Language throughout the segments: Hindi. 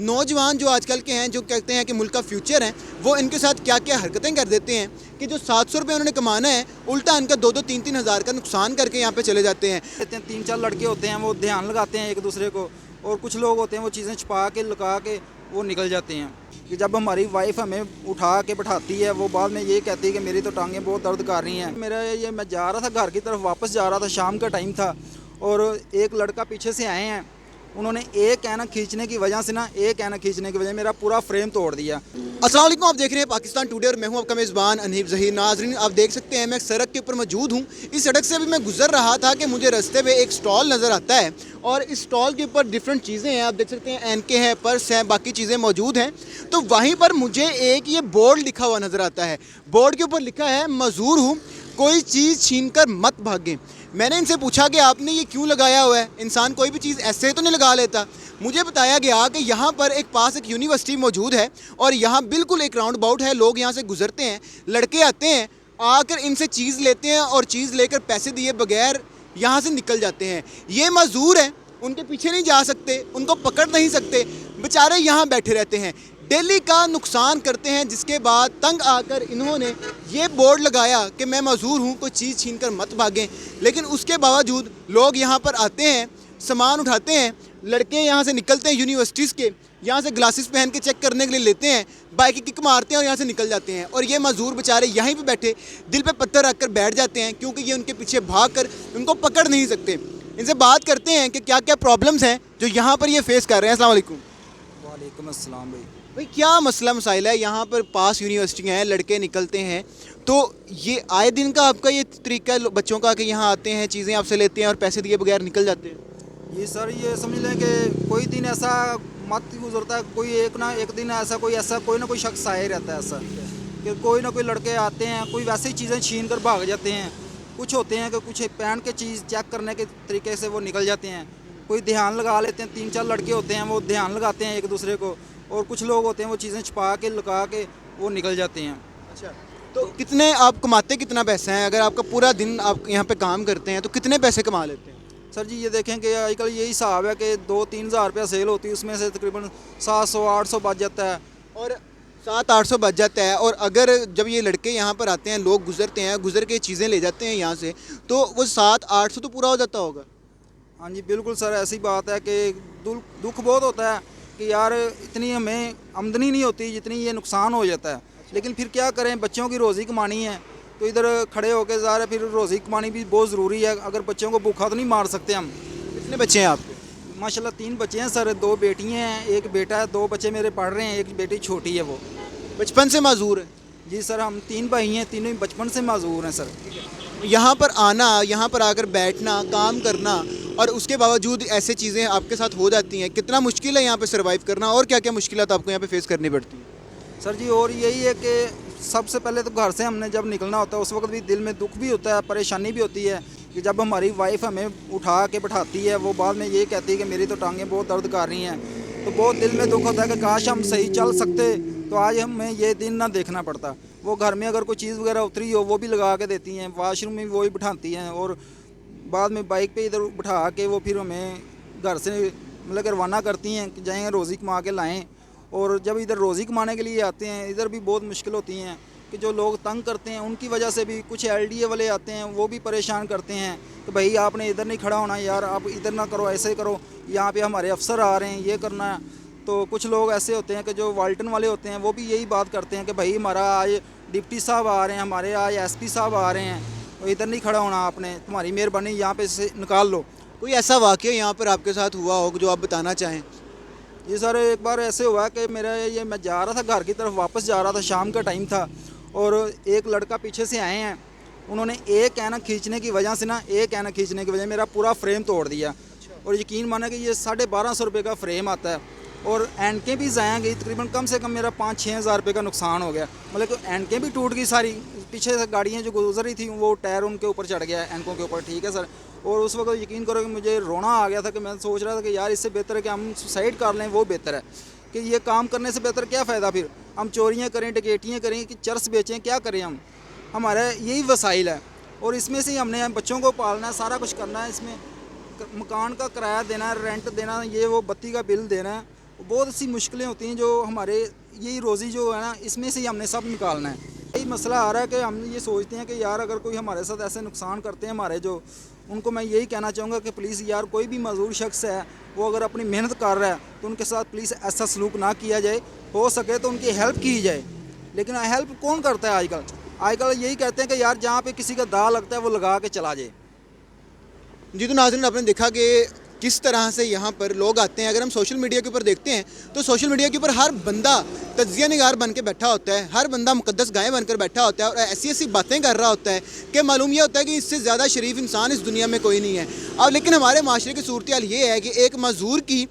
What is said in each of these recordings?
नौजवान जो आजकल के हैं जो कहते हैं कि मुल्क का फ्यूचर है, वो इनके साथ क्या क्या हरकतें कर देते हैं कि जो 700 रुपये उन्होंने कमाना है उल्टा इनका 2-2 3-3 हज़ार का नुकसान करके यहाँ पे चले जाते हैं। तीन चार लड़के होते हैं, वो ध्यान लगाते हैं एक दूसरे को, और कुछ लोग होते हैं वो चीज़ें छुपा के लगा के वो निकल जाते हैं। कि जब हमारी वाइफ हमें उठा के बैठाती है, वो बाद में ये कहती है कि मेरी तो टांगें बहुत दर्द कर रही हैं। मैं जा रहा था घर की तरफ, वापस जा रहा था, शाम का टाइम था, और एक लड़का पीछे से आए हैं। उन्होंने एक ऐनक खींचने की वजह से मेरा पूरा फ्रेम तोड़ दिया। अस्सलाम वालेकुम, आप देख रहे हैं पाकिस्तान टुडे और मैं हूं आपका मेज़बान अनहीब ज़हीर। नाज़रीन, आप देख सकते हैं मैं सड़क के ऊपर मौजूद हूं। इस सड़क से अभी मैं गुजर रहा था कि मुझे रास्ते में एक स्टॉल नज़र आता है और इस स्टॉल के ऊपर डिफरेंट चीज़ें हैं। आप देख सकते हैं एनके हैं, पर्स हैं, बाकी चीज़ें मौजूद हैं। तो वहीं पर मुझे एक ये बोर्ड लिखा हुआ नज़र आता है। बोर्ड के ऊपर लिखा है मजूर हूँ, कोई चीज़ छीन कर मत भागें। मैंने इनसे पूछा कि आपने ये क्यों लगाया हुआ है, इंसान कोई भी चीज़ ऐसे तो नहीं लगा लेता। मुझे बताया गया कि यहाँ पर एक पास एक यूनिवर्सिटी मौजूद है और यहाँ बिल्कुल एक राउंड अबाउट है, लोग यहाँ से गुजरते हैं, लड़के आते हैं, आकर इनसे चीज़ लेते हैं और चीज़ लेकर पैसे दिए बगैर यहाँ से निकल जाते हैं। ये मजदूर हैं, उनके पीछे नहीं जा सकते, उनको पकड़ नहीं सकते, बेचारे यहाँ बैठे रहते हैं, डेली का नुकसान करते हैं। जिसके बाद तंग आकर इन्होंने ये बोर्ड लगाया कि मैं मजदूर हूँ, कोई चीज़ छीन कर मत भागें। लेकिन उसके बावजूद लोग यहाँ पर आते हैं, सामान उठाते हैं, लड़के यहाँ से निकलते हैं यूनिवर्सिटीज़ के, यहाँ से ग्लासेस पहन के चेक करने के लिए लेते हैं, बाइक की किक मारते हैं और यहाँ से निकल जाते हैं। और ये मजदूर बेचारे यहीं पे बैठे दिल पे पत्थर रख कर बैठ जाते हैं, क्योंकि ये उनके पीछे भाग कर उनको पकड़ नहीं सकते। इनसे बात करते हैं कि क्या क्या प्रॉब्लम्स हैं जो यहाँ पर ये फेस कर रहे हैं। अस्सलाम वालेकुम। वालेकुम अस्सलाम भाई। भाई, क्या मसला मसाइल है? यहाँ पर पास यूनिवर्सिटियाँ हैं, लड़के निकलते हैं, तो ये आए दिन का आपका ये तरीका है बच्चों का कि यहाँ आते हैं, चीज़ें आपसे लेते हैं और पैसे दिए बगैर निकल जाते हैं? ये सर, ये समझ लें कि कोई दिन ऐसा मत गुजरता है, कोई एक दिन ऐसा कोई ना कोई शख्स आए रहता है ऐसा कि कोई ना कोई लड़के आते हैं, कोई वैसी चीज़ें छीन कर भाग जाते हैं। कुछ होते हैं कि कुछ पहन के चीज़ चेक करने के तरीके से वो निकल जाते हैं, कोई ध्यान लगा लेते हैं। तीन चार लड़के होते हैं, वो ध्यान लगाते हैं एक दूसरे को, और कुछ लोग होते हैं वो चीज़ें छुपा के लगा के वो निकल जाते हैं। अच्छा, तो कितने आप कमाते, कितना पैसा है? अगर आपका पूरा दिन आप यहाँ पे काम करते हैं तो कितने पैसे कमा लेते हैं? सर जी, ये देखें कि आजकल यही हिसाब है कि 2-3 हज़ार रुपया सेल होती है, उसमें से तकरीबन 700-800 बच जाता है। और 700-800 बच जाता है। और अगर जब ये लड़के यहाँ पर आते हैं, लोग गुजरते हैं, गुजर के चीज़ें ले जाते हैं यहाँ से, तो वो 700-800 तो पूरा हो जाता होगा। हाँ जी, बिल्कुल सर, ऐसी बात है कि दुख बहुत होता है कि यार इतनी हमें आमदनी नहीं होती जितनी ये नुकसान हो जाता है। लेकिन फिर क्या करें, बच्चों की रोज़ी कमानी है, तो इधर खड़े होकर ज़ाहिर है फिर रोज़ी कमानी भी बहुत ज़रूरी है। अगर बच्चों को भूखा तो नहीं मार सकते हम। कितने बच्चे हैं आपके? माशाल्लाह 3 बच्चे हैं सर, 2 बेटियाँ हैं, 1 बेटा है। 2 बच्चे मेरे पढ़ रहे हैं, 1 बेटी छोटी है। वो बचपन से माजूर है? जी सर, हम 3 भाई हैं, तीनों ही बचपन से माजूर हैं सर। यहाँ पर आना, यहाँ पर आकर बैठना, काम करना, और उसके बावजूद ऐसे चीज़ें आपके साथ हो जाती हैं, कितना मुश्किल है यहाँ पे सर्वाइव करना? और क्या क्या मुश्किलात आपको यहाँ पे फेस करनी पड़ती हैं? सर जी, और यही है कि सबसे पहले तो घर से हमने जब निकलना होता है उस वक्त भी दिल में दुख भी होता है, परेशानी भी होती है कि जब हमारी वाइफ हमें उठा के बैठाती है, वो बाद में ये कहती है कि मेरी तो टांगें बहुत दर्द कर रही हैं, तो बहुत दिल में दुख होता है कि काश हम सही चल सकते तो आज हमें ये दिन ना देखना पड़ता। वो घर में अगर कोई चीज़ वगैरह उतरी हो वो भी लगा के देती हैं, वाशरूम में वही बिठाती हैं, और बाद में बाइक पे इधर बिठा के वो फिर हमें घर से मतलब रवाना करती हैं कि जाएँ रोज़ी कमा के लाएँ। और जब इधर रोज़ी कमाने के लिए आते हैं, इधर भी बहुत मुश्किल होती हैं कि जो लोग तंग करते हैं उनकी वजह से भी कुछ LDA वाले आते हैं, वो भी परेशान करते हैं कि भाई आपने इधर नहीं खड़ा होना यार, आप इधर ना करो, ऐसे करो, यहाँ पे हमारे अफसर आ रहे हैं, ये करना है। तो कुछ लोग ऐसे होते हैं कि जो वाल्टन वाले होते हैं, वो भी यही बात करते हैं कि भाई हमारा आज डिप्टी साहब आ रहे हैं, हमारे आज SP साहब आ रहे हैं, तो इधर नहीं खड़ा होना आपने, तुम्हारी मेहरबानी यहाँ पे से निकाल लो। कोई ऐसा वाक़या यहाँ पर आपके साथ हुआ हो जो आप बताना चाहें? जी सर, एक बार ऐसे हुआ कि मैं जा रहा था घर की तरफ, वापस जा रहा था, शाम का टाइम था, और एक लड़का पीछे से आए हैं। उन्होंने एक ऐनक खींचने की वजह मेरा पूरा फ्रेम तोड़ दिया। और यकीन माना कि ये 1250 रुपये का फ्रेम आता है, और एनकें भी ज़ाया गई, तकरीबन कम से कम मेरा 5-6 हज़ार रुपये का नुकसान हो गया। मतलब कि एनकें भी टूट गई सारी, पीछे से गाड़ियाँ जो गुजर रही थी वो टायर उनके ऊपर चढ़ गया, एनकों के ऊपर, ठीक है सर। और उस वक्त यकीन करो कि मुझे रोना आ गया था कि मैं सोच रहा था कि यार इससे बेहतर है कि हम सुसाइड कर लें, वो बेहतर है कि ये काम करने से बेहतर क्या फ़ायदा, फिर हम चोरियाँ करें, डकैतियाँ करें, कि चरस बेचें, क्या करें हम, हमारा यही वसाइल है। और इसमें से हमने बच्चों को पालना है, सारा कुछ करना है, इसमें मकान का किराया देना है, रेंट देना, ये वो बत्ती का बिल देना है, बहुत सी मुश्किलें होती हैं जो हमारे यही रोज़ी जो है ना, इसमें से ही हमने सब निकालना है। यही मसला आ रहा है कि हम ये सोचते हैं कि यार अगर कोई हमारे साथ ऐसे नुकसान करते हैं हमारे जो, उनको मैं यही कहना चाहूँगा कि प्लीज़ यार कोई भी मजदूर शख्स है वो अगर अपनी मेहनत कर रहा है तो उनके साथ प्लीज़ ऐसा सलूक ना किया जाए, हो सके तो उनकी हेल्प की जाए। लेकिन हेल्प कौन करता है आजकल? आजकल यही कहते हैं कि यार जहाँ पे किसी का दाव लगता है वो लगा के चला जाए। जी, तो नाज़रीन आपने देखा कि किस तरह से यहाँ पर लोग आते हैं। अगर हम सोशल मीडिया के ऊपर देखते हैं तो सोशल मीडिया के ऊपर हर बंदा तज्जिया निगार बन के बैठा होता है, हर बंदा मुकद्दस गाय बनकर बैठा होता है और ऐसी ऐसी बातें कर रहा होता है कि मालूम यह होता है कि इससे ज़्यादा शरीफ इंसान इस दुनिया में कोई नहीं है। अब लेकिन हमारे माशरे की सूरत हाल ये है कि एक मजदूर की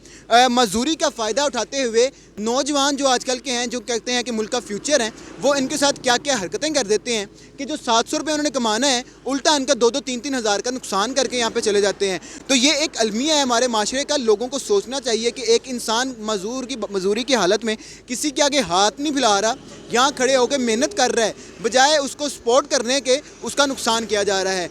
मजदूरी का फ़ायदा उठाते हुए नौजवान जो आजकल के हैं, जो कहते हैं कि मुल्क का फ्यूचर है, वो इनके साथ क्या क्या हरकतें कर देते हैं कि जो 700 रुपये उन्होंने कमाना है उल्टा इनका 2-2, 3-3 हज़ार का नुकसान करके यहाँ पे चले जाते हैं। तो ये एक अलमिया है हमारे माशरे का। लोगों को सोचना चाहिए कि एक इंसान मजदूरी की हालत में किसी के आगे हाथ नहीं फैला रहा, यहाँ खड़े होकर मेहनत कर रहा है, बजाय उसको सपोर्ट करने के उसका नुकसान किया जा रहा है।